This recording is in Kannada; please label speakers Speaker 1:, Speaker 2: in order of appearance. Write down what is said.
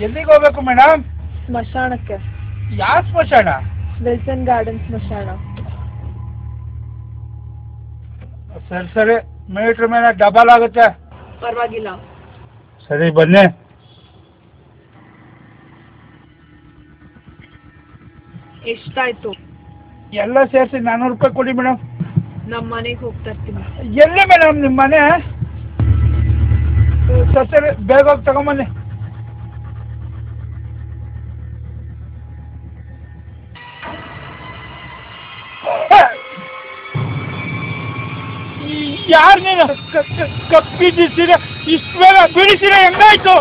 Speaker 1: ಎಲ್ಲಿಗೆ ಹೋಗ್ಬೇಕು ಮೇಡಮ್?
Speaker 2: ಸ್ಮಶಾನಕ್ಕೆ.
Speaker 1: ಯಾವ ಸ್ಮಶಾನ?
Speaker 2: ವಿಲ್ಸನ್ ಗಾರ್ಡನ್ ಸ್ಮಶಾನ.
Speaker 1: ಸರಿ ಸರಿ, ಮೀಟ್ರ್ ಮೇಲೆ ಡಬಲ್ ಆಗುತ್ತೆ.
Speaker 2: ಪರವಾಗಿಲ್ಲ.
Speaker 1: ಸರಿ ಬನ್ನಿ.
Speaker 2: ಎಷ್ಟಾಯ್ತು?
Speaker 1: ಎಲ್ಲ ಸೇರಿಸಿ 400 ರೂಪಾಯಿ ಕೊಡಿ ಮೇಡಮ್.
Speaker 2: ನಮ್ಮ ಮನೆಗೆ ಹೋಗ್ತಾ ಇರ್ತೀನಿ.
Speaker 1: ಎಲ್ಲಿ ಮೇಡಮ್ ನಿಮ್ಮ ಮನೆ? ಸರಿ ಬೇಗ ಹೋಗಿ ತಗೊಂಬನ್ನಿ. ಯಾರು ನೀನು? ಕಪ್ಪಿದ್ದೀರ ಇಷ್ಟು ಬೇಗ ಬಿಡಿಸಿರ ಹೆಂಗಾಯ್ತು?